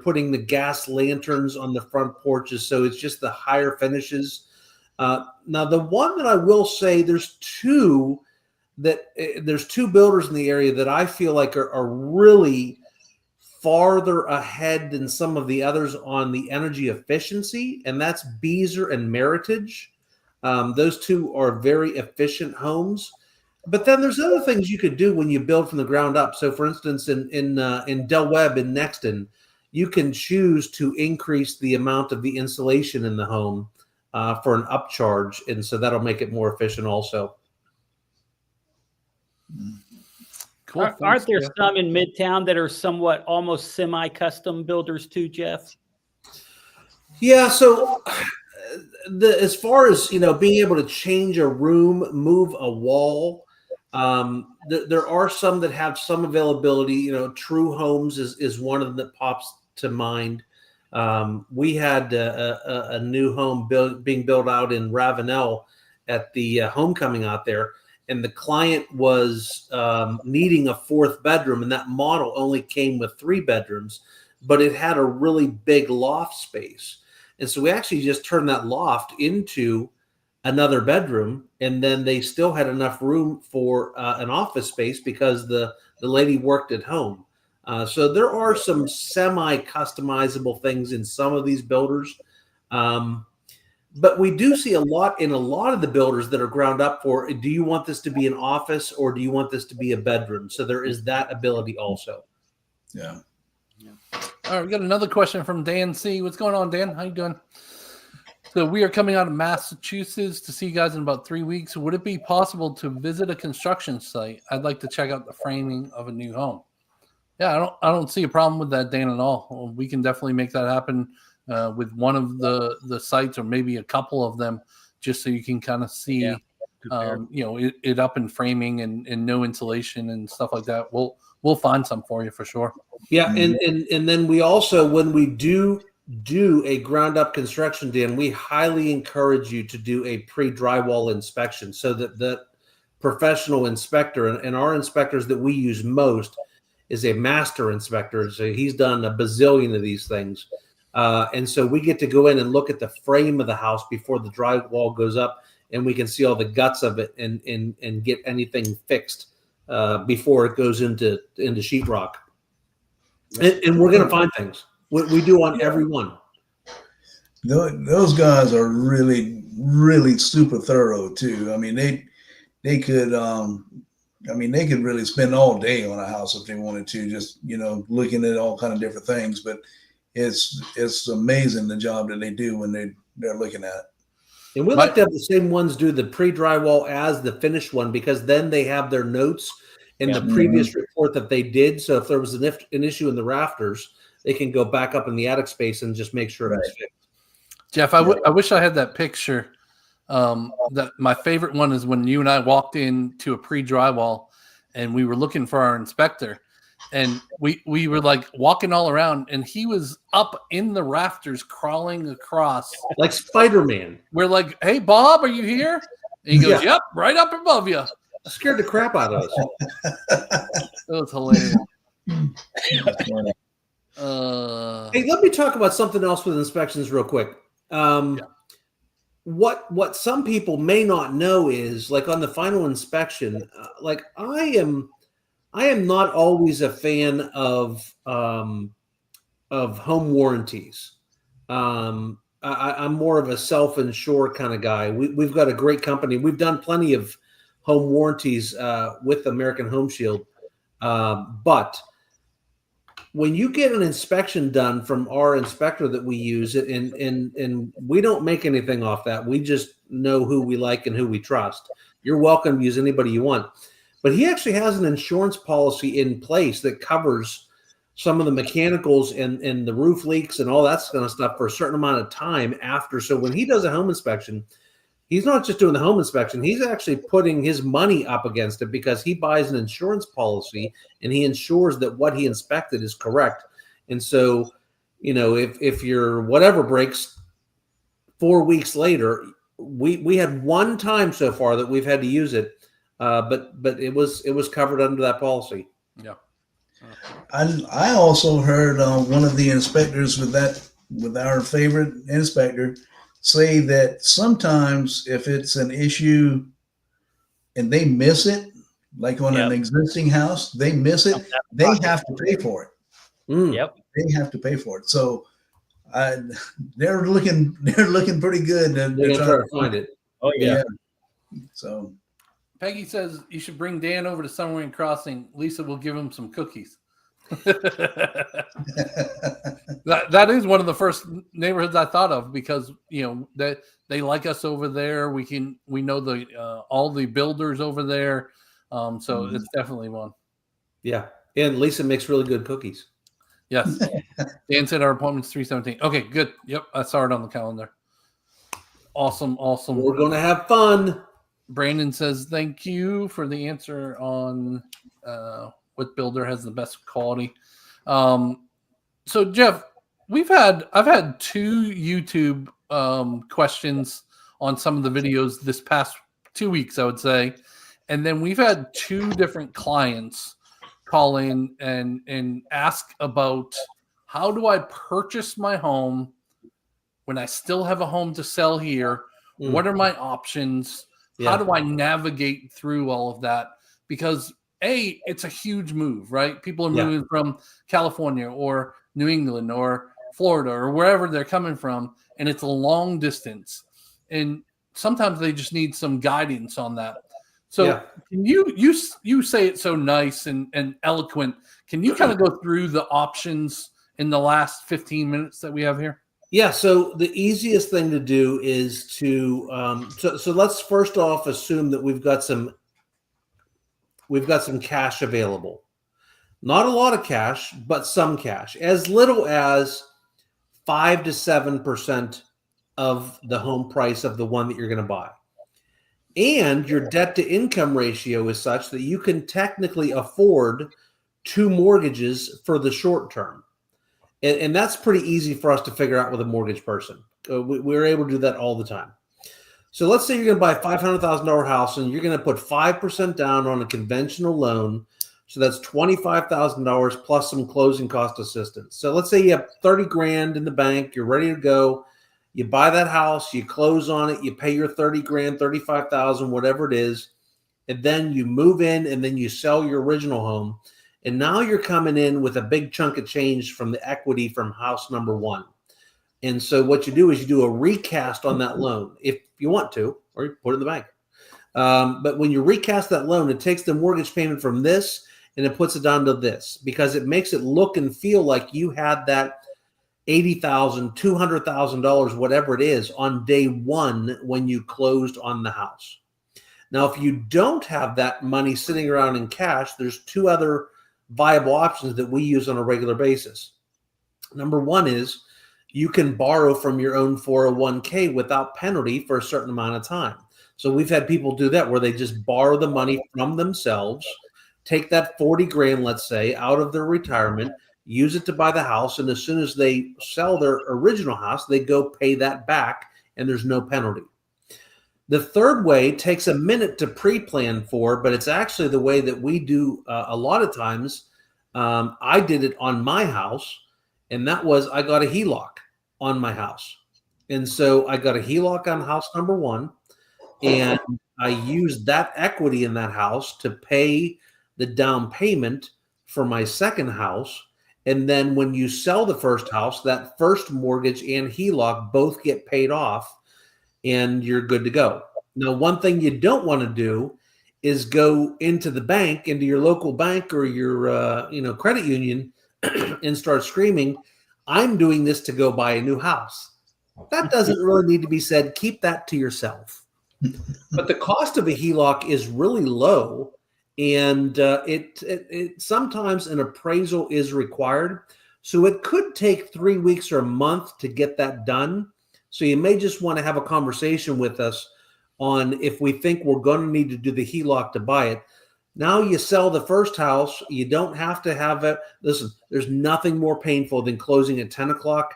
putting the gas lanterns on the front porches. So it's just the higher finishes. Now, the one that I will say, there's two builders in the area that I feel like are really farther ahead than some of the others on the energy efficiency, and that's Beazer and Meritage. Those two are very efficient homes. But then there's other things you could do when you build from the ground up. So, for instance, in Del Webb in Nexton, you can choose to increase the amount of the insulation in the home for an upcharge, and so that'll make it more efficient also. Cool. Aren't there some in Midtown that are somewhat almost semi-custom builders too, Jeff? Yeah. So as far as, being able to change a room, move a wall, there are some that have some availability. True Homes is one of them that pops to mind. We had a new home being built out in Ravenel at the homecoming out there, and the client was needing a 4th bedroom, and that model only came with 3 bedrooms, but it had a really big loft space. And so we actually just turned that loft into another bedroom, and then they still had enough room for an office space because the lady worked at home. So there are some semi-customizable things in some of these builders. But we do see a lot of the builders that are ground up for, do you want this to be an office or do you want this to be a bedroom? So there is that ability also. Yeah. All right, we got another question from Dan C. What's going on, Dan? How you doing? So we are coming out of Massachusetts to see you guys in about 3 weeks. Would it be possible to visit a construction site? I'd like to check out the framing of a new home. Yeah, I don't see a problem with that, Dan, at all. We can definitely make that happen with one of the sites, or maybe a couple of them, just so you can kind of see, it up in framing and no insulation and stuff like that. We'll find some for you for sure. Yeah, and then we also, when we do a ground up construction, Dan, we highly encourage you to do a pre-drywall inspection, so that the professional inspector, and our inspectors that we use most is a master inspector. So he's done a bazillion of these things. And so we get to go in and look at the frame of the house before the drywall goes up and we can see all the guts of it and get anything fixed before it goes into sheetrock. And we're going to find things. We do on every one. Those guys are really, really super thorough too. I mean, they could really spend all day on a house if they wanted to, just, looking at all kind of different things. But it's amazing the job that they do when they're looking at it. And we like to have the same ones do the pre-drywall as the finished one, because then they have their notes in the previous report that they did. So if there was an issue in the rafters, they can go back up in the attic space and just make sure it's fixed. Jeff, I wish I had that picture. That my favorite one is when you and I walked into a pre-drywall and we were looking for our inspector, and we were like walking all around, and he was up in the rafters crawling across like Spider-Man. We're like, "Hey, Bob, are you here?" And he goes, "Yep, right up above you." Scared the crap out of us. It was hilarious. Hey, let me talk about something else with inspections real quick. What some people may not know is, like, on the final inspection, like I am not always a fan of home warranties. I'm more of a self-insure kind of guy. We've got a great company. We've done plenty of home warranties with American Home Shield, but when you get an inspection done from our inspector that we use, and we don't make anything off that. We just know who we like and who we trust. You're welcome to use anybody you want. But he actually has an insurance policy in place that covers some of the mechanicals and the roof leaks and all that kind of stuff for a certain amount of time after. So when he does a home inspection, he's not just doing the home inspection. He's actually putting his money up against it, because he buys an insurance policy and he ensures that what he inspected is correct. And so, if your whatever breaks 4 weeks later, we had one time so far that we've had to use it, but it was covered under that policy. Yeah. I also heard one of the inspectors with our favorite inspector say that sometimes if it's an issue and they miss it, like on an existing house, they miss it, they have to pay for it. Yep. They have to pay for it. So they're looking pretty good. They're going to try to find it. Oh yeah. So Peggy says you should bring Dan over to Summer Inn Crossing. Lisa will give him some cookies. That is one of the first neighborhoods I thought of, because that they like us over there. We know the all the builders over there, so it's definitely one. Yeah, and Lisa makes really good cookies. Yes. Dan said our appointment's 3:17. Okay, good. Yep, I saw it on the calendar. Awesome. We're gonna have fun. Brandon says thank you for the answer on what builder has the best quality. So Jeff, I've had 2 YouTube questions on some of the videos this past 2 weeks, I would say. And then we've had 2 different clients call in and ask about, how do I purchase my home when I still have a home to sell here? What are my options? How do I navigate through all of that? Because it's a huge move, right? People are moving from California or New England or Florida or wherever they're coming from, and it's a long distance. And sometimes they just need some guidance on that. So can you say it so nice and eloquent. Can you kind of go through the options in the last 15 minutes that we have here? Yeah, so the easiest thing to do is to so let's first off assume that we've got some cash available. Not a lot of cash, but some cash. As little as 5 to 7% of the home price of the one that you're going to buy. And your debt to income ratio is such that you can technically afford 2 mortgages for the short term. And that's pretty easy for us to figure out with a mortgage person. We're able to do that all the time. So let's say you're going to buy a $500,000 house and you're going to put 5% down on a conventional loan. So that's $25,000 plus some closing cost assistance. So let's say you have 30 grand in the bank, you're ready to go, You buy that house, you close on it, you pay your 30 grand, 35,000, whatever it is. And then you move in and then you sell your original home. And now you're coming in with a big chunk of change from the equity from house number one. And so what you do is you do a recast on that loan if you want to, or you put it in the bank. But when you recast that loan, it takes the mortgage payment from this and it puts it down to this, because it makes it look and feel like you had that $80,000, $200,000, whatever it is, on day one when you closed on the house. Now, if you don't have that money sitting around in cash, there's two other viable options that we use on a regular basis. Number one is you can borrow from your own 401k without penalty for a certain amount of time. So we've had people do that where they just borrow the money from themselves, take that 40 grand, let's say, out of their retirement, use it to buy the house. And as soon as they sell their original house, they go pay that back and there's no penalty. The third way takes a minute to pre-plan for, but it's actually the way that we do a lot of times. I did it on my house, and that was I got a HELOC on my house. And so I got a HELOC on house number one, and I used that equity in that house to pay the down payment for my second house. And then when you sell the first house, that first mortgage and HELOC both get paid off, and you're good to go. Now, one thing you don't want to do is go into the bank, into your local bank or your credit union and start screaming, I'm doing this to go buy a new house. That doesn't really need to be said. Keep that to yourself. But the cost of a HELOC is really low, and it sometimes an appraisal is required. So it could take 3 weeks or a month to get that done. So you may just want to have a conversation with us on if we think we're going to need to do the HELOC to buy it. Now you sell the first house. You don't have to have it. Listen, there's nothing more painful than closing at 10 o'clock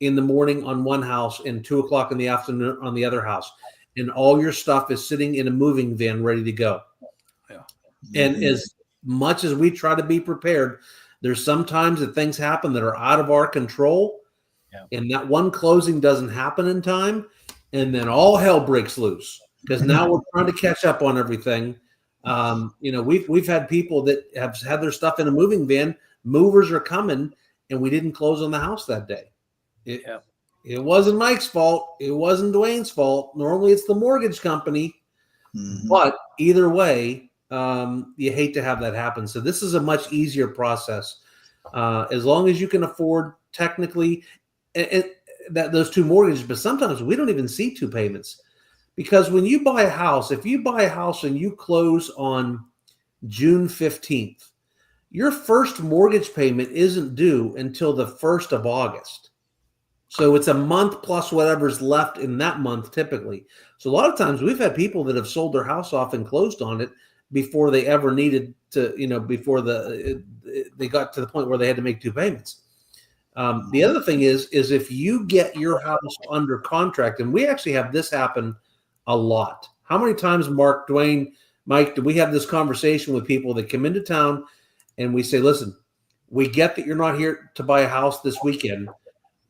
in the morning on one house and 2 o'clock in the afternoon on the other house. And all your stuff is sitting in a moving van ready to go. Yeah. And as much as we try to be prepared, there's sometimes that things happen that are out of our control. Yeah. And that one closing doesn't happen in time. And then all hell breaks loose because now we're trying to catch up on everything. We've had people that have had their stuff in a moving van. Movers are coming, and we didn't close on the house that day. It wasn't Mike's fault. It wasn't Dwayne's fault. Normally, it's the mortgage company. Mm-hmm. But either way, you hate to have that happen. So this is a much easier process. As long as you can afford technically that those two mortgages, but sometimes we don't even see two payments. Because when you buy a house, if you buy a house and you close on June 15th, your first mortgage payment isn't due until the 1st of August. So it's a month plus whatever's left in that month typically. So a lot of times we've had people that have sold their house off and closed on it before they ever needed to, before they got to the point where they had to make two payments. The other thing is if you get your house under contract, and we actually have this happen a lot. How many times, Mark, Dwayne, Mike, do we have this conversation with people that come into town and we say, listen, we get that you're not here to buy a house this weekend.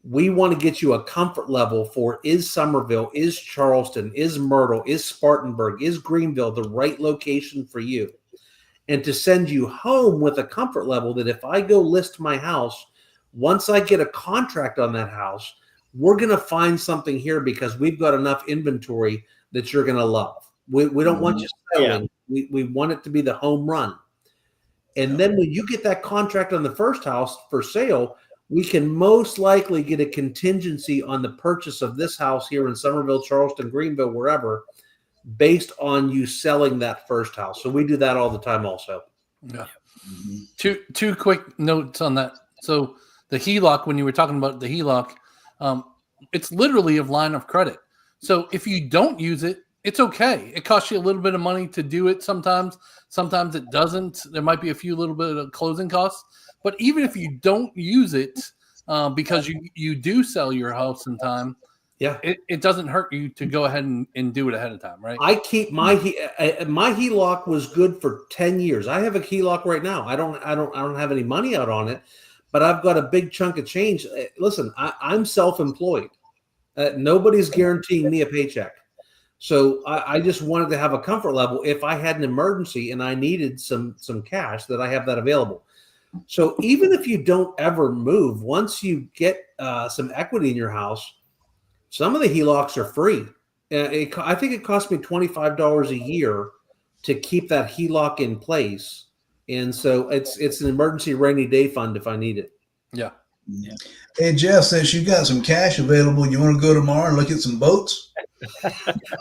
We want to get you a comfort level for is Somerville, is Charleston, is Myrtle, is Spartanburg, is Greenville the right location for you? And to send you home with a comfort level that if I go list my house, once I get a contract on that house, we're going to find something here because we've got enough inventory that you're going to love. We don't want you selling. Yeah. We want it to be the home run. And then when you get that contract on the first house for sale, we can most likely get a contingency on the purchase of this house here in Somerville, Charleston, Greenville, wherever, based on you selling that first house. So we do that all the time also. Yeah. Mm-hmm. Two quick notes on that. So the HELOC, when you were talking about the HELOC, it's literally a line of credit. So if you don't use it, it's okay. It costs you a little bit of money to do it sometimes. Sometimes it doesn't. There might be a few little bit of closing costs. But even if you don't use it because you do sell your house in time, yeah, it doesn't hurt you to go ahead and do it ahead of time, right? I keep my HELOC was good for 10 years. I have a HELOC right now. I don't have any money out on it, but I've got a big chunk of change. Listen, I'm self-employed. Nobody's guaranteeing me a paycheck. So I just wanted to have a comfort level if I had an emergency and I needed some cash, that I have that available. So even if you don't ever move, once you get some equity in your house, some of the HELOCs are free. I think it cost me $25 a year to keep that HELOC in place, and so it's an emergency rainy day fund if I need it. Yeah. Hey, Jeff, since you got some cash available, you want to go tomorrow and look at some boats?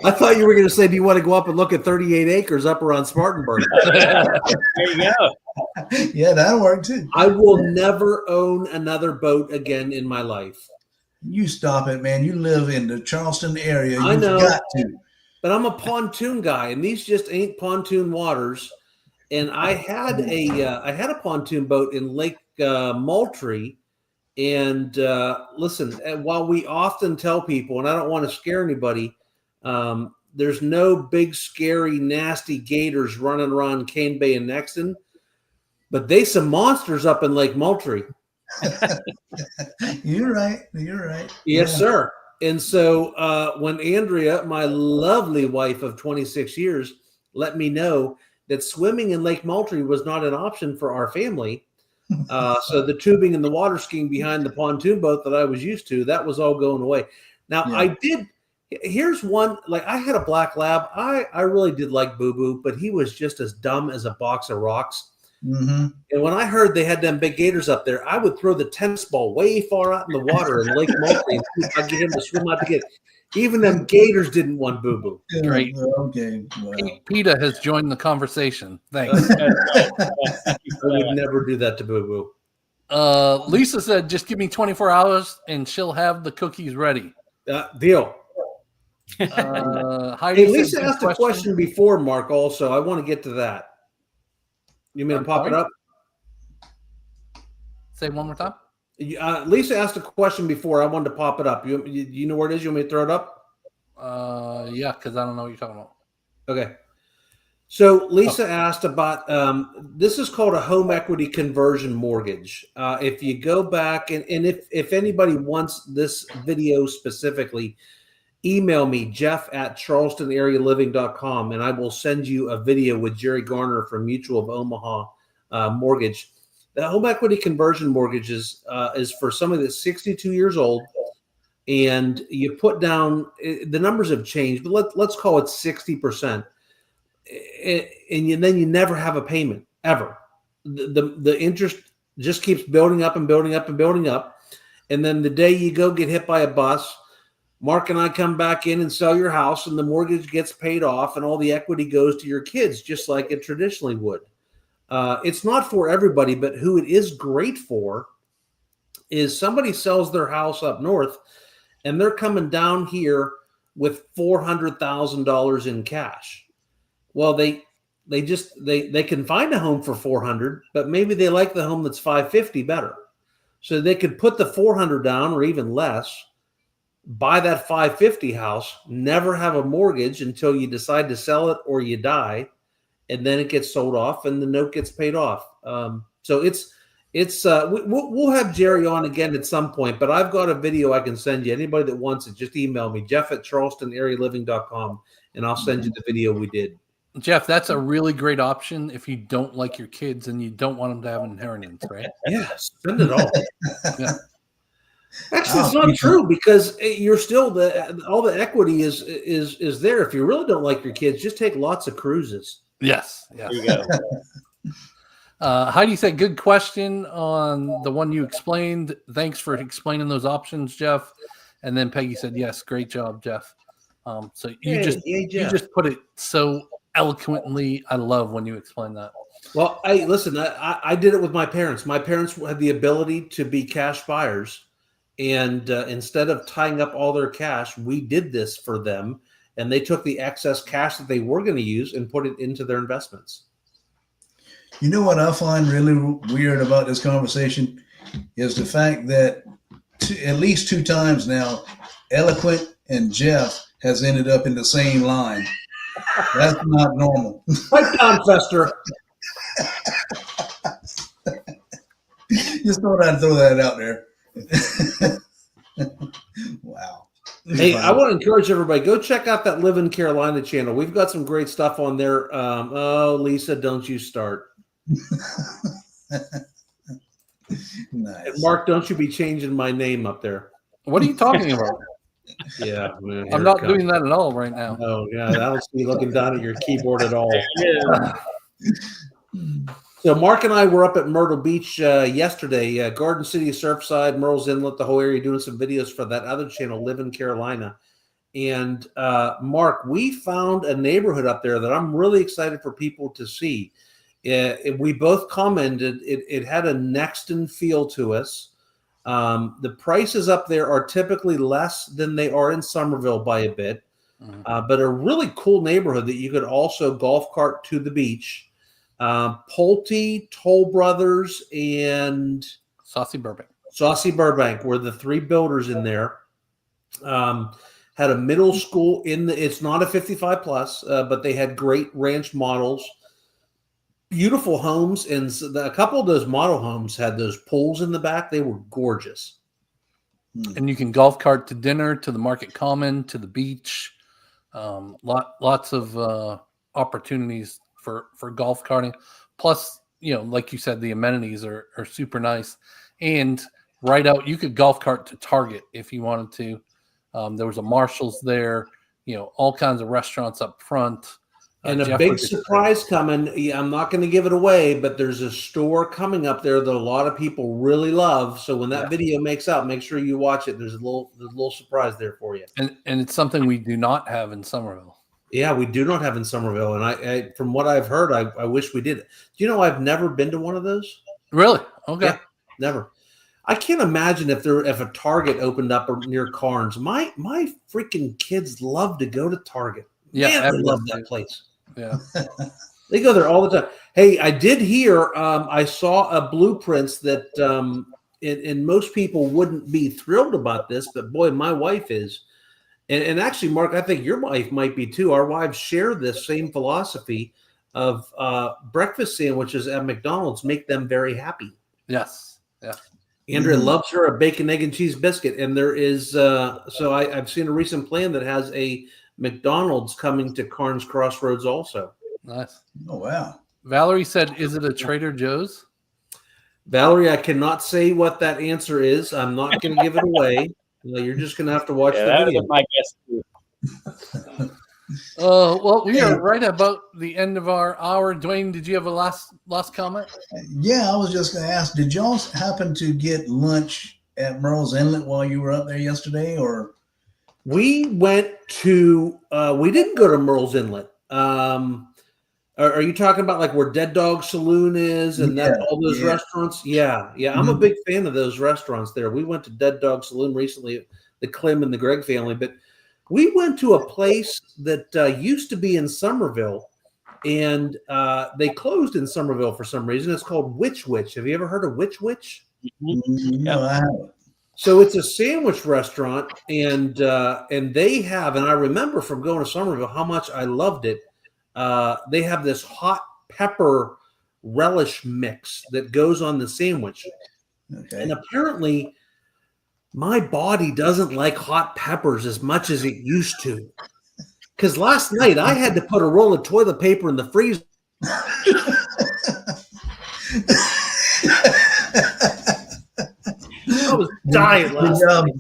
I thought you were going to say, do you want to go up and look at 38 acres up around Spartanburg? There you go. Yeah, that'll work too. I will never own another boat again in my life. You stop it, man. You live in the Charleston area. I You've know. got to. But I'm a pontoon guy, and these just ain't pontoon waters. And I had a pontoon boat in Lake Moultrie. And listen, while we often tell people, and I don't want to scare anybody, there's no big, scary, nasty gators running around Cane Bay and Nexton, but they some monsters up in Lake Moultrie. You're right. You're right. Yes, Yeah. sir. And so when Andrea, my lovely wife of 26 years, let me know that swimming in Lake Moultrie was not an option for our family, so the tubing and the water skiing behind the pontoon boat that I was used to, that was all going away. Now, Yeah. here's one, like I had a black lab. I really did like Boo Boo, but he was just as dumb as a box of rocks. Mm-hmm. And when I heard they had them big gators up there, I would throw the tennis ball way far out in the water in Lake Moultrie and see if I get him to swim out to get it. Even them gators didn't want Boo Boo. Great. Okay. Wow. PETA has joined the conversation. Thanks. I would never do that to Boo Boo. Lisa said, just give me 24 hours and she'll have the cookies ready. Deal. Heidi Hey, Lisa said, asked a question before, Mark, also. I want to get to that. You mean to pop it up? Say one more time. Lisa asked a question before. I wanted to pop it up. You know where it is? You want me to throw it up? Yeah, because I don't know what you're talking about. Okay. So Lisa asked about this is called a home equity conversion mortgage. If you go back and if anybody wants this video specifically, email me, jeff@charlestonarealiving.com, and I will send you a video with Jerry Garner from Mutual of Omaha Mortgage. The home equity conversion mortgage is for somebody that's 62 years old, and you put down, the numbers have changed, but let's call it 60%. And then you never have a payment ever. The interest just keeps building up and building up and building up. And then the day you go get hit by a bus, Mark and I come back in and sell your house, and the mortgage gets paid off, and all the equity goes to your kids, just like it traditionally would. It's not for everybody, but who it is great for is somebody sells their house up north, and they're coming down here with $400,000 in cash. Well, they can find a home for 400, but maybe they like the home that's 550 better. So they could put the 400 down or even less, buy that 550 house, never have a mortgage until you decide to sell it or you die, and then it gets sold off and the note gets paid off. So we'll have Jerry on again at some point, but I've got a video I can send you. Anybody that wants it, just email me, jeff@charlestonarealiving.com, and I'll send you the video we did. Jeff, that's a really great option if you don't like your kids and you don't want them to have an inheritance, right? Yeah, spend it all. Yeah. Actually, it's not true, because you're still all the equity is there. If you really don't like your kids, just take lots of cruises. Yes. There you go. Heidi said, good question on the one you explained. Thanks for explaining those options, Jeff. And then Peggy said, yes, great job, Jeff. So you just put it so eloquently. I love when you explain that. Well, hey, listen, I did it with my parents. My parents had the ability to be cash buyers. And instead of tying up all their cash, we did this for them. And they took the excess cash that they were going to use and put it into their investments. You know what I find really weird about this conversation is the fact that at least 2 times now, Eloquent and Jeff has ended up in the same line. That's not normal. Right down, Fester. Just thought I'd throw that out there. Wow. Hey, I want to encourage everybody, go check out that Live in Carolina channel. We've got some great stuff on there. Oh, Lisa, don't you start. Nice. And Mark, don't you be changing my name up there. What are you talking about? Yeah, man, I'm not doing that at all right now. Oh, yeah, I don't see you looking down at your keyboard at all. Yeah. So Mark and I were up at Myrtle Beach yesterday, Garden City, Surfside, Murrells Inlet, the whole area, doing some videos for that other channel, Live in Carolina. And Mark, we found a neighborhood up there that I'm really excited for people to see. We both commented it had a Nexton feel to us. The prices up there are typically less than they are in Somerville by a bit, but a really cool neighborhood that you could also golf cart to the beach. Pulte, Toll Brothers, and Saucy Burbank were the three builders in there. Had a middle school it's not a 55 plus, but they had great ranch models, beautiful homes. And a couple of those model homes had those pools in the back. They were gorgeous. And you can golf cart to dinner, to the Market Common, to the beach. Lots of opportunities for golf carting. Plus, like you said, the amenities are super nice. And right out, you could golf cart to Target if you wanted to. There was a Marshall's there, all kinds of restaurants up front. And a big surprise coming. Yeah, I'm not going to give it away, but there's a store coming up there that a lot of people really love. So when that video makes out, make sure you watch it. There's a little surprise there for you. And it's something we do not have in Somerville. Yeah, we do not have in Somerville. And I from what I've heard, I wish we did. Do I've never been to one of those? Really? Okay. Yeah, never. I can't imagine if a Target opened up near Carnes. My freaking kids love to go to Target. Yeah, man, they love that place. Yeah. They go there all the time. Hey, I did hear, I saw a blueprints that, and most people wouldn't be thrilled about this, but boy, my wife is. And actually, Mark, I think your wife might be too. Our wives share this same philosophy of breakfast sandwiches at McDonald's make them very happy. Yes. Yeah. Andrea loves her a bacon, egg, and cheese biscuit. And there is, so I've seen a recent plan that has a McDonald's coming to Carnes Crossroads also. Nice. Oh, wow. Valerie said, is it a Trader Joe's? Valerie, I cannot say what that answer is. I'm not going to give it away. You're just going to have to watch the video. My guess too. Well, we are right about the end of our hour. Dwayne, did you have a last comment? Yeah, I was just going to ask, did y'all happen to get lunch at Murrells Inlet while you were up there yesterday, or? We went to, we didn't go to Murrells Inlet. Are you talking about like where Dead Dog Saloon is and all those restaurants? Yeah. I'm a big fan of those restaurants there. We went to Dead Dog Saloon recently, the Clem and the Gregg family, but we went to a place that used to be in Somerville, and they closed in Somerville for some reason. It's called Witch Witch. Have you ever heard of Witch Witch? No, I haven't. So it's a sandwich restaurant, and they have, and I remember from going to Somerville how much I loved it. They have this hot pepper relish mix that goes on the sandwich. Okay. And apparently my body doesn't like hot peppers as much as it used to. Because last night I had to put a roll of toilet paper in the freezer. I was dying last night.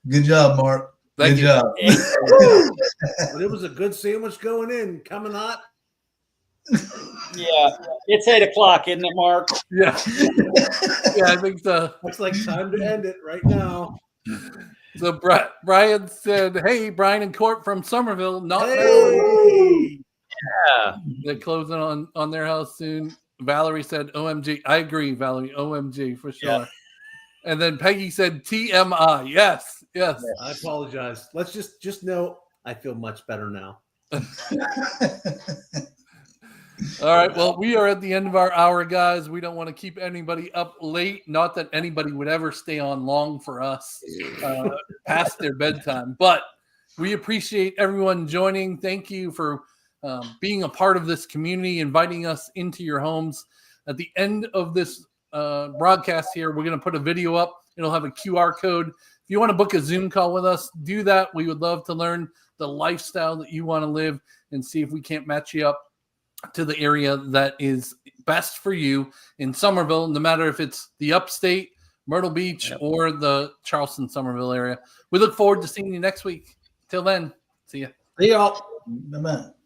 Good job, Mark. Thank Good you. job. But it was a good sandwich going in, coming hot. Yeah, it's 8:00, isn't it, Mark? Yeah. Yeah, I think so. Looks like time to end it right now. So Brian said, "Hey, Brian and Court from Somerville, not Hey! Yeah. they're closing on their house soon." Valerie said, "OMG." I agree, Valerie. OMG for sure. Yeah. And then Peggy said, "TMI." Yes. I apologize. Let's just know I feel much better now. All right. Well, we are at the end of our hour, guys. We don't want to keep anybody up late. Not that anybody would ever stay on long for us past their bedtime, but we appreciate everyone joining. Thank you for being a part of this community, inviting us into your homes. At the end of this broadcast here, we're going to put a video up It'll have a QR code. If you want to book a Zoom call with us, do that. We would love to learn the lifestyle that you want to live and see if we can't match you up to the area that is best for you in Somerville, no matter if it's the upstate, Myrtle Beach, or the Charleston, Somerville area. We look forward to seeing you next week. Till then, see ya. See y'all. Bye-bye.